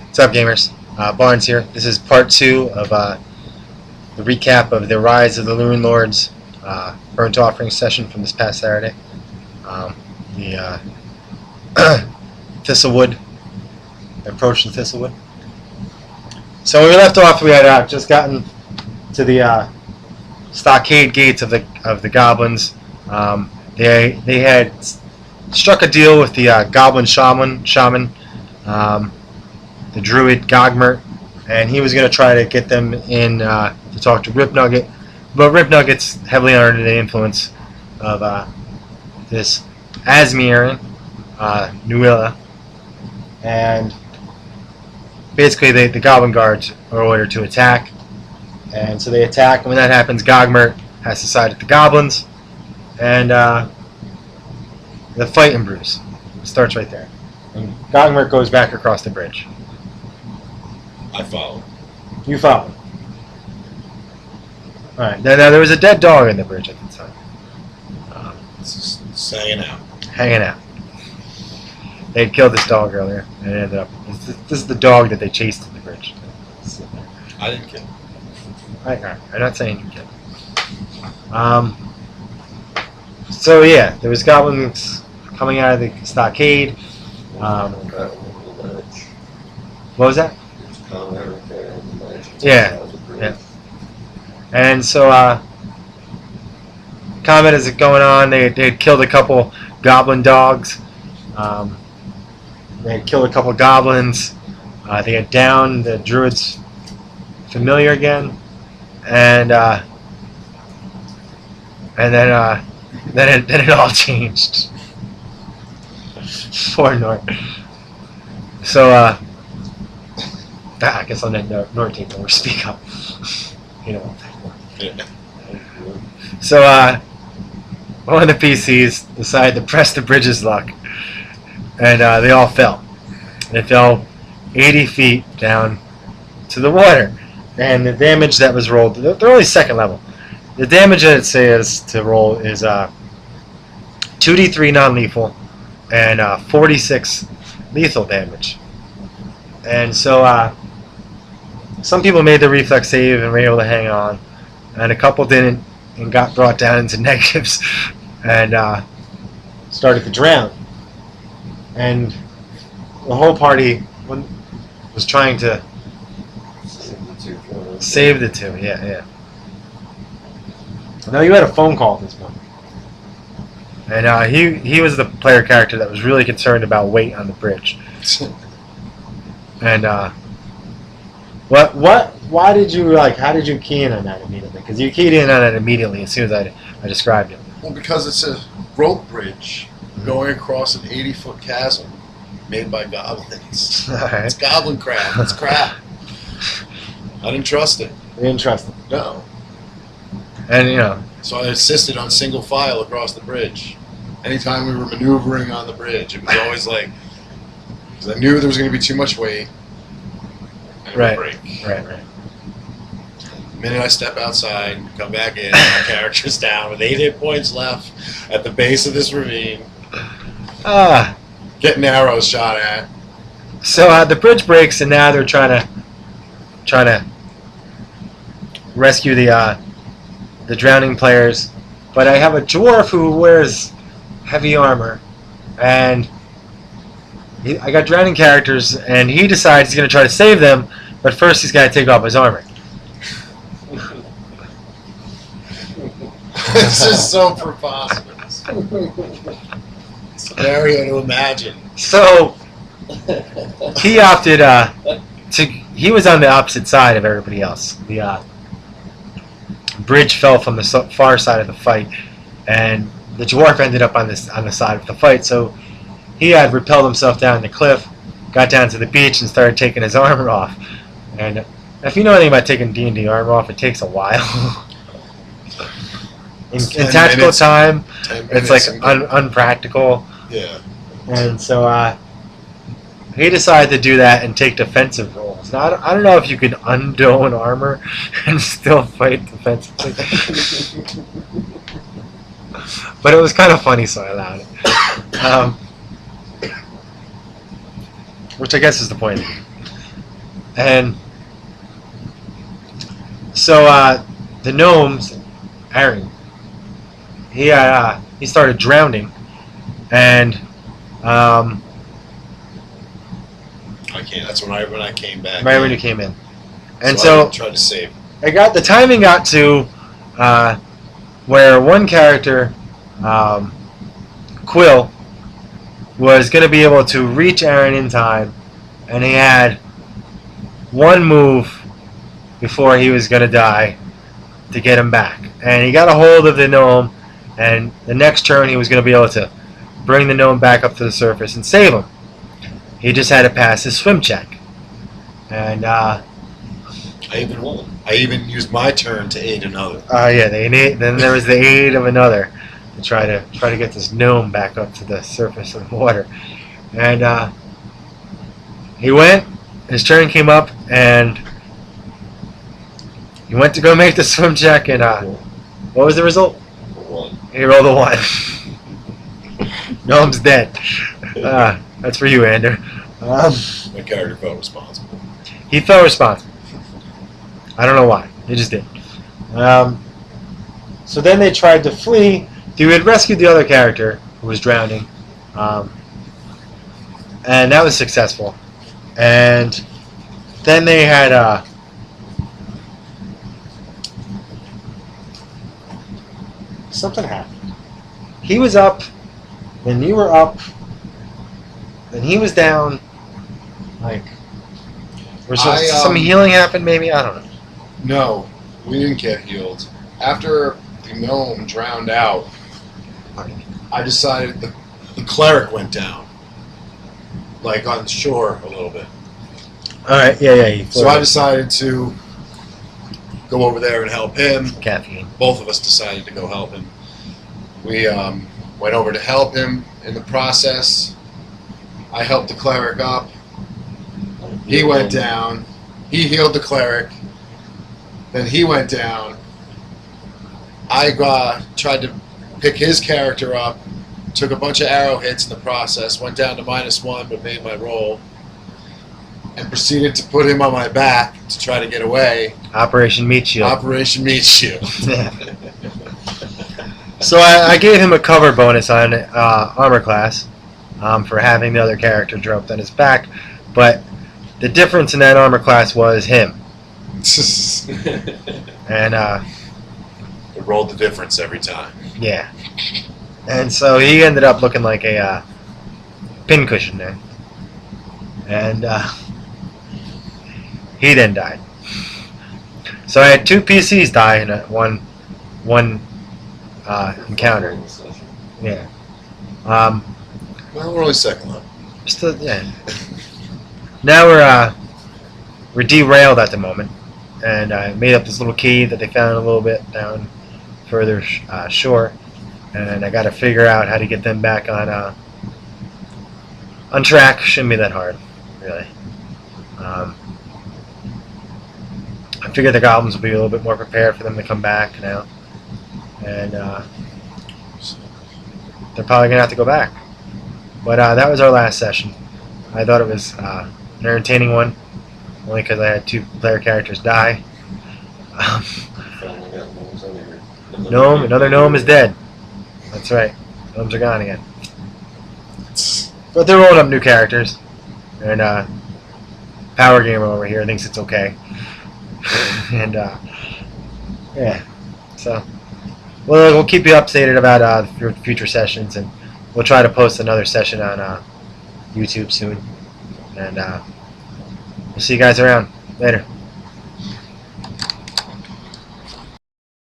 What's up, gamers? Barnes here. This is part 2 of the recap of the Rise of the Rune Lords burnt offering session from this past Saturday. The Thistlewood, approach to Thistlewood. So when we left off, we had just gotten to the stockade gates of the goblins. They had struck a deal with the goblin shaman. The druid Gogmert, and he was going to try to get them in to talk to Rip Nugget, but Rip Nugget's heavily under the influence of this Asmiran, Nuilla, and basically the Goblin Guards are ordered to attack, and so they attack, and when that happens, Gogmert has to side with the Goblins, and the fight brews. It starts right there, and Gogmert goes back across the bridge. I follow. You follow. Alright, now there was a dead dog in the bridge at the time. It's hanging out. Hanging out. They had killed this dog earlier, and it ended up... This is the dog that they chased in the bridge. I didn't kill him. I'm not saying you killed him. So yeah, there was goblins coming out of the stockade. What was that? Yeah. And so, combat is going on. They had killed a couple goblin dogs. They had killed a couple goblins. They had downed the druid's familiar again, and then it all changed. Poor Nort. So, I guess I'll let Nort take over. Speak up. You know. Yeah. So, one of the PCs decided to press the bridge's luck, and they all fell. They fell 80 feet down to the water, and the damage that was rolled, they're only second level. The damage that it says to roll is 2d3 non-lethal and 46 lethal damage. And so, some people made the reflex save and were able to hang on, and a couple didn't and got brought down into negatives and started to drown. And the whole party was trying to save the two. Yeah. Now you had a phone call at this moment, and he was the player character that was really concerned about weight on the bridge. And why did you how did you key in on that immediately? Because you keyed in on it immediately as soon as I described it. Well, because it's a rope bridge going across an 80-foot chasm made by goblins. Right. It's goblin crap. It's crap. I didn't trust it. You didn't trust it. No. And So I insisted on single file across the bridge. Anytime we were maneuvering on the bridge, it was always like, because I knew there was going to be too much weight. And it would break. Right. The minute I step outside, come back in, my character's down with 8 hit points left at the base of this ravine. Getting arrows shot at. So the bridge breaks, and now they're trying to rescue the drowning players. But I have a dwarf who wears heavy armor, and I got drowning characters, and he decides he's going to try to save them, but first he's got to take off his armor. This is so preposterous. Scenario to imagine. So he opted he was on the opposite side of everybody else. The bridge fell from the far side of the fight, and the dwarf ended up on the side of the fight. So he had repelled himself down the cliff, got down to the beach, and started taking his armor off. And if you know anything about taking D&D armor off, it takes a while. in tactical time, it's like unpractical. Yeah. And so he decided to do that and take defensive rolls. Now, I don't know if you can undo an armor and still fight defensively. But it was kind of funny, so I allowed it. Which I guess is the point. And so the gnomes, Aaron, he started drowning, and I can't. That's when I came back. right when you came in, and I tried to save. the timing got to where one character, Quill, was going to be able to reach Aaron in time, and he had one move before he was going to die to get him back. And he got a hold of the gnome, and the next turn he was going to be able to bring the gnome back up to the surface and save him. He just had to pass his swim check. And I even won. I even used my turn to aid another. then there was the aid of another to try to get this gnome back up to the surface of the water. And he went. His turn came up, and he went to go make the swim check. And what was the result? 1. He rolled a 1. Gnome's dead. That's for you, Andrew. My character felt responsible. He felt responsible. I don't know why. He just did. So then they tried to flee. They had rescued the other character who was drowning. And that was successful. And then they had... something happened. He was up, then you were up, then he was down. Like... Or some healing happened, maybe? I don't know. No, we didn't get healed. After the gnome drowned out, I decided the cleric went down. Like on shore a little bit. Alright, yeah. So I decided to go over there and help him. Caffeine. Both of us decided to go help him. We went over to help him. In the process, I helped the cleric up. He went down. He healed the cleric. Then he went down. I tried to pick his character up. Took a bunch of arrow hits in the process. Went down to -1, but made my roll. And proceeded to put him on my back to try to get away. Operation Meat Shield. Operation Meat Shield. So I gave him a cover bonus on armor class for having the other character dropped on his back. But the difference in that armor class was him. And it rolled the difference every time. Yeah. And so he ended up looking like a pincushion there. And he then died. So I had 2 PCs die in one encounter. Yeah. Well, we're only second level. Yeah. Now we're derailed at the moment, and I made up this little key that they found a little bit down further shore, and I got to figure out how to get them back on track. Shouldn't be that hard, really. I figure the goblins will be a little bit more prepared for them to come back now, and they're probably gonna have to go back. But that was our last session. I thought it was an entertaining one, only because I had 2 player characters die. Another gnome is dead. That's right. Gnomes are gone again. But they're rolling up new characters. And Power Gamer over here thinks it's okay. And yeah. So we'll keep you updated about future sessions, and we'll try to post another session on YouTube soon. And we'll see you guys around. Later.